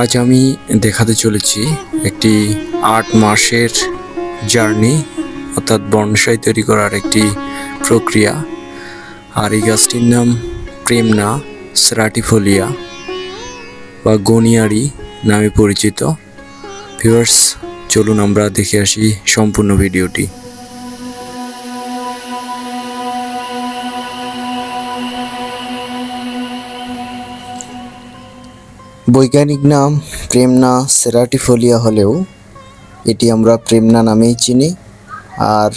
আজ আমি দেখাতে চলেছি একটি ৮ মাসের জার্নি, অর্থাৎ বনসাই তৈরি করার একটি প্রক্রিয়া। আর এই গাছটির নাম প্রেমনা সেরাটিফোলিয়া বা গনিয়ারি নামে পরিচিত। ভিউয়ার্স, চলুন আমরা দেখে আসি সম্পূর্ণ ভিডিওটি। বৈজ্ঞানিক নাম প্রেমনা সেরাটিফোলিয়া হলেও এটি আমরা প্রেমনা নামেই চিনি, আর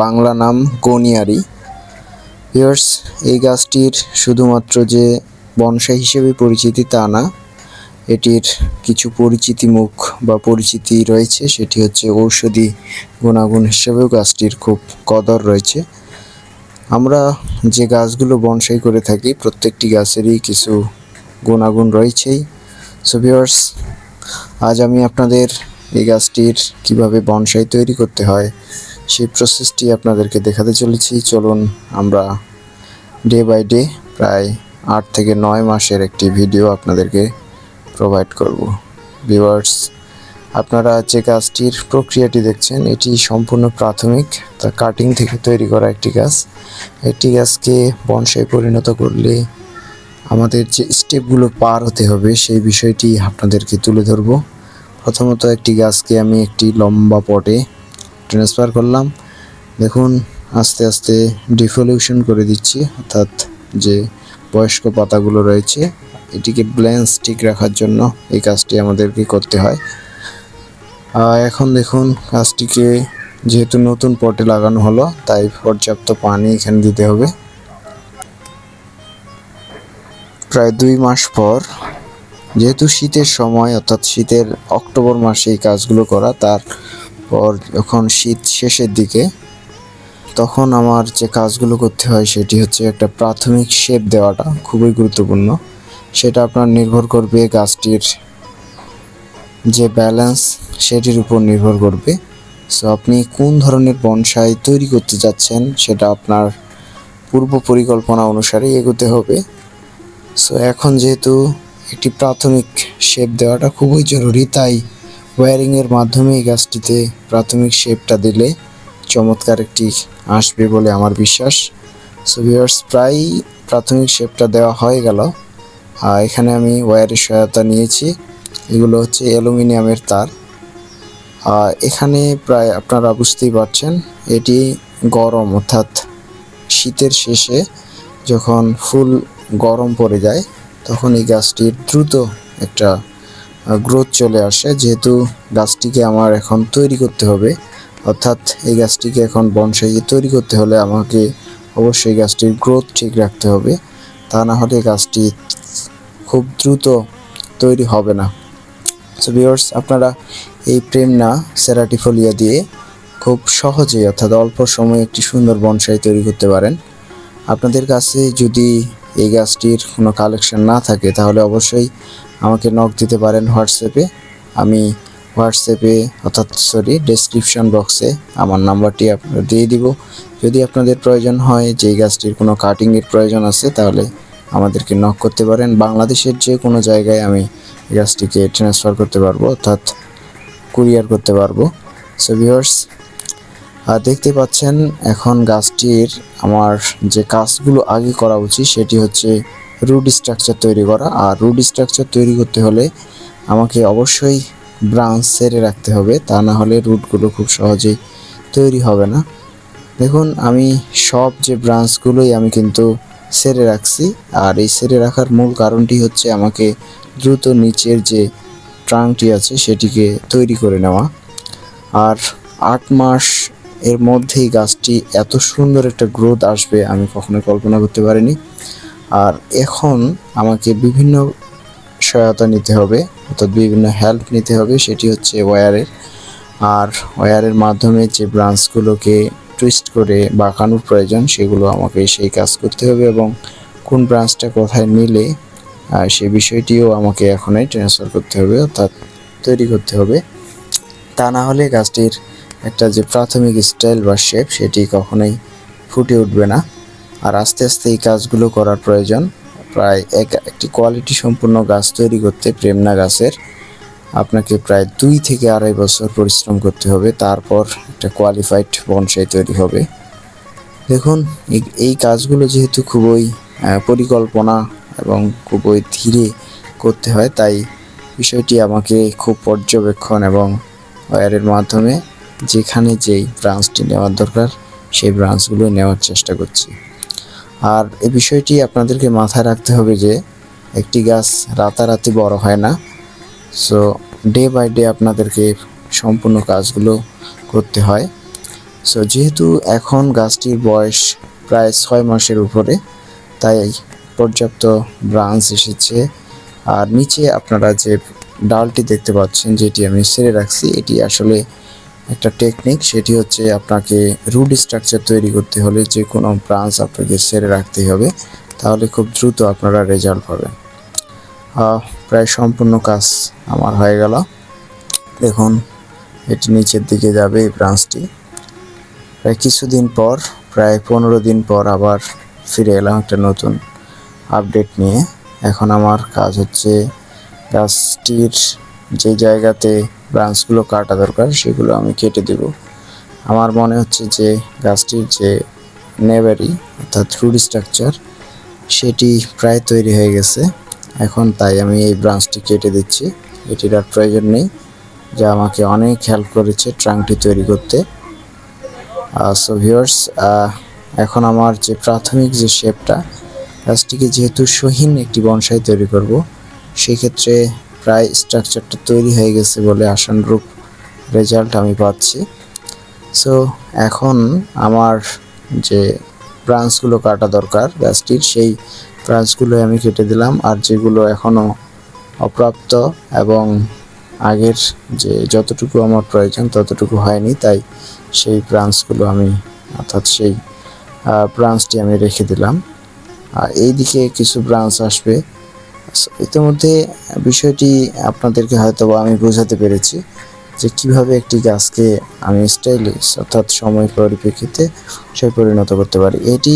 বাংলা নাম গনিয়ারি। ভিউয়ার্স, এই গাছটির শুধুমাত্র যে বনসাই হিসেবে পরিচিতি তা না, এটির কিছু পরিচিতি মুখ বা পরিচিতি রয়েছে। সেটি হচ্ছে ঔষধি গুণাগুণ হিসেবেও গাছটির খুব কদর রয়েছে। আমরা যে গাছগুলো বনসাই করে থাকি প্রত্যেকটি গাছেরই কিছু গুণাগুণ রয়েছেই। সো ভিউয়ার্স, আজ আমি আপনাদের এই গাছটির কিভাবে বনসাই তৈরি করতে হয় সেই প্রসেসটি আপনাদেরকে দেখাতে চলেছি। চলুন আমরা ডে বাই ডে প্রায় ৮ থেকে ৯ মাসের একটি ভিডিও আপনাদেরকে প্রোভাইড করব। ভিউয়ার্স, আপনারা যে গাছটির প্রক্রিয়াটি দেখছেন এটি সম্পূর্ণ প্রাথমিক, তা কাটিং থেকে তৈরি করা একটি গাছ। একটি গাছকে বনসাই পরিণত করলে আমাদের যে স্টেপগুলো পার হতে হবে সেই বিষয়টি আপনাদেরকে তুলে ধরব। প্রথমত একটি গাছকে আমি একটি লম্বা পটে ট্রান্সফার করলাম। দেখুন, আস্তে আস্তে ডিফলিউশন করে দিচ্ছি, অর্থাৎ যে বয়স্ক পাতাগুলো রয়েছে এটিকে ব্যালেন্স ঠিক রাখার জন্য এই কাজটি আমাদেরকে করতে হয়। এখন দেখুন, গাছটিকে যেহেতু নতুন পটে লাগানো হলো তাই পর্যাপ্ত পানি এখানে দিতে হবে। প্রায় ২ মাস পর, যেহেতু শীতের সময় অর্থাৎ শীতের অক্টোবর মাসে এই কাজগুলো করা, তারপর যখন শীত শেষের দিকে তখন আমার যে কাজগুলো করতে হয় সেটি হচ্ছে একটা প্রাথমিক শেপ দেওয়াটা খুবই গুরুত্বপূর্ণ। সেটা আপনার নির্ভর করবে গাছটির যে ব্যালেন্স সেটির উপর নির্ভর করবে। সো আপনি কোন ধরনের বনসাই তৈরি করতে যাচ্ছেন সেটা আপনার পূর্ব পরিকল্পনা অনুসারে এগোতে হবে। সো এখন যেহেতু একটি প্রাথমিক শেপ দেওয়াটা খুবই জরুরি, তাই ওয়্যারিংয়ের মাধ্যমে এই গাছটিতে প্রাথমিক শেপটা দিলে চমৎকার একটি আসবে বলে আমার বিশ্বাস। সো ভিউয়ার্স, প্রায় প্রাথমিক শেপটা দেওয়া হয়ে গেল। এখানে আমি ওয়্যারের সহায়তা নিয়েছি। এগুলো হচ্ছে অ্যালুমিনিয়ামের তার। এখানে প্রায় আপনারা বুঝতেই পারছেন এটি গরম, অর্থাৎ শীতের শেষে যখন ফুল গরম পড়ে যায় তখন এই গাছটির দ্রুত একটা গ্রোথ চলে আসে। যেহেতু গাছটিকে আমার এখন তৈরি করতে হবে, অর্থাৎ এই গাছটিকে এখন বনসাই তৈরি করতে হলে আমাকে অবশ্যই গাছটির গ্রোথ ঠিক রাখতে হবে, তা না হলে গাছটি খুব দ্রুত তৈরি হবে না। সো ভিউয়ার্স, আপনারা এই প্রেমনা সেরাটিফোলিয়া দিয়ে খুব সহজেই অর্থাৎ অল্প সময়ে একটি সুন্দর বনসাই তৈরি করতে পারেন। আপনাদের কাছে যদি এই গাছটির কোনো কালেকশন না থাকে তাহলে অবশ্যই আমাকে নক দিতে পারেন হোয়াটসঅ্যাপে। আমি হোয়াটসঅ্যাপে ডেসক্রিপশন বক্সে আমার নাম্বারটি আপনাদের দিয়ে দিব। যদি আপনাদের প্রয়োজন হয় যে এই গাছটির কোনো কাটিংয়ের প্রয়োজন আছে তাহলে আমাদেরকে নক করতে পারেন। বাংলাদেশের যে কোনো জায়গায় আমি এই গাছটিকে ট্রান্সফার করতে পারবো, অর্থাৎ কুরিয়ার করতে পারবো। সো ভিউয়ার্স, দেখতে পাচ্ছেন এখন গাছটির আমার যে কাজগুলো আগে করা উচিত সেটি হচ্ছে রুট স্ট্রাকচার তৈরি করা। আর রুট স্ট্রাকচার তৈরি করতে হলে আমাকে অবশ্যই ব্রাঞ্চ ছেড়ে রাখতে হবে, তা না হলে রুটগুলো খুব সহজেই তৈরি হবে না। দেখুন, আমি সব যে ব্রাঞ্চগুলোই আমি কিন্তু ছেড়ে রাখছি, আর এই ছেড়ে রাখার মূল কারণটি হচ্ছে আমাকে দ্রুত নিচের যে ট্রাঙ্কটি আছে সেটিকে তৈরি করে নেওয়া। আর ৮ মাস এর মধ্যেই গাছটি এত সুন্দর একটা গ্রোথ আসবে আমি কখনো কল্পনা করতে পারিনি। আর এখন আমাকে বিভিন্ন সহায়তা নিতে হবে, অর্থাৎ বিভিন্ন হেল্প নিতে হবে, সেটি হচ্ছে ওয়্যারের। আর ওয়্যারের মাধ্যমে যে ব্রাঞ্চগুলোকে টুইস্ট করে বাঁকানোর প্রয়োজন সেগুলো আমাকে সেই কাজ করতে হবে, এবং কোন ব্রাঞ্চটা কোথায় নিলে সেই বিষয়টিও আমাকে এখনই ট্রান্সফার করতে হবে, অর্থাৎ তৈরি করতে হবে। তা না হলে গাছটির একটা যে প্রাথমিক স্টাইল বা শেপ সেটি কখনোই ফুটে উঠবে না। আর আস্তে আস্তে এই কাজগুলো করার প্রয়োজন। প্রায় একটি কোয়ালিটি সম্পূর্ণ গাছ তৈরি করতে প্রেমনা গাছের আপনাকে প্রায় 2 থেকে 2.5 বছর পরিশ্রম করতে হবে, তারপর একটা কোয়ালিফাইড বনসাই তৈরি হবে। দেখুন এই কাজগুলো যেহেতু খুবই পরিকল্পনা এবং খুবই ধীরে করতে হয়, তাই বিষয়টি আমাকে খুব পর্যবেক্ষণ এবং ওয়ারের মাধ্যমে যেখানে যেই ব্রাঞ্চটি নেওয়ার দরকার সেই ব্রাঞ্চগুলো নেওয়ার চেষ্টা করছি। আর এই বিষয়টি আপনাদেরকে মাথায় রাখতে হবে যে একটি গাছ রাতারাতি বড় হয় না। সো ডে বাই ডে আপনাদেরকে সম্পূর্ণ কাজগুলো করতে হয়। সো যেহেতু এখন গাছটির বয়স প্রায় 6 মাসের উপরে, তাই পর্যাপ্ত ব্রাঞ্চ এসেছে। আর নিচে আপনারা যে ডালটি দেখতে পাচ্ছেন যেটি আমি ছেড়ে রাখছি, এটি আসলে একটা টেকনিক। সেটি হচ্ছে আপনাকে রুট স্ট্রাকচার তৈরি করতে হলে যে কোনো ব্রাঞ্চ আপনাকে ছেড়ে রাখতেই হবে, তাহলে খুব দ্রুত আপনারা রেজাল্ট পাবেন। প্রায় সম্পূর্ণ কাজ আমার হয়ে গেল। দেখুন এটি নিচের দিকে যাবে এই ব্রাঞ্চটি। প্রায় কিছুদিন পর, প্রায় 15 দিন পর আবার ফিরে এলাম একটা নতুন আপডেট নিয়ে। এখন আমার কাজ হচ্ছে গাছটির যে জায়গাতে ব্রাঞ্চগুলো কাটা দরকার সেগুলো আমি কেটে দেব। আমার মনে হচ্ছে যে গাছটির যে নেভারি অর্থাৎ রুট স্ট্রাকচার সেটি প্রায় তৈরি হয়ে গেছে এখন, তাই আমি এই ব্রাঞ্চটি কেটে দিচ্ছি। এটির আর প্রয়োজন নেই, যা আমাকে অনেক হেল্প করেছে ট্রাঙ্কটি তৈরি করতে। সো ভিউয়ার্স, এখন আমার যে প্রাথমিক যে শেপটা, গাছটিকে যেহেতু সহীন একটি বনসাই তৈরি করব, সেক্ষেত্রে প্রায় স্ট্রাকচারটা তৈরি হয়ে গেছে বলে আশানুরূপ রেজাল্ট আমি পাচ্ছি। সো এখন আমার যে ব্রাঞ্চগুলো কাটা দরকার গাছটির, সেই ব্রাঞ্চগুলো আমি কেটে দিলাম। আর যেগুলো এখনও অপ্রাপ্ত এবং আগের যে যতটুকু আমার প্রয়োজন ততটুকু হয়নি, তাই সেই ব্রাঞ্চগুলো আমি অর্থাৎ সেই ব্রাঞ্চটি আমি রেখে দিলাম। আর এই দিকে কিছু ব্রাঞ্চ আসবে। ইতিমধ্যে বিষয়টি আপনাদেরকে হয়তো আমি বোঝাতে পেরেছি যে কিভাবে একটি গাছকে আমি স্টাইলিশ অর্থাৎ সময়ের পরিপ্রেক্ষিতে সে পরিণত করতে পারি। এটি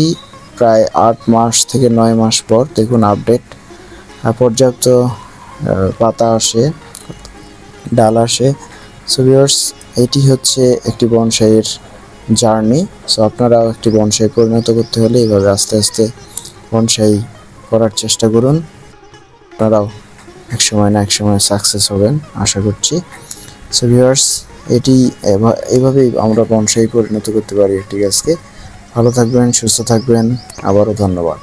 প্রায় 8 মাস থেকে 9 মাস পর দেখুন আপডেট, পর্যাপ্ত পাতা আসে, ডাল আসে। সো ভিউয়ার্স, এটি হচ্ছে একটি বনসাইয়ের জার্নি। সো আপনারাও একটি বনসাই পরিণত করতে হলে এইভাবে আস্তে আস্তে বনসাই করার চেষ্টা করুন। আপনারাও একসময় না একসময় সাকসেস হবেন আশা করছি। সো ভিউয়ার্স, এটি এইভাবেই আমরা বনসাই পরিণত করতে পারি একটি গাছকে। ভালো থাকবেন, সুস্থ থাকবেন, আবারও ধন্যবাদ।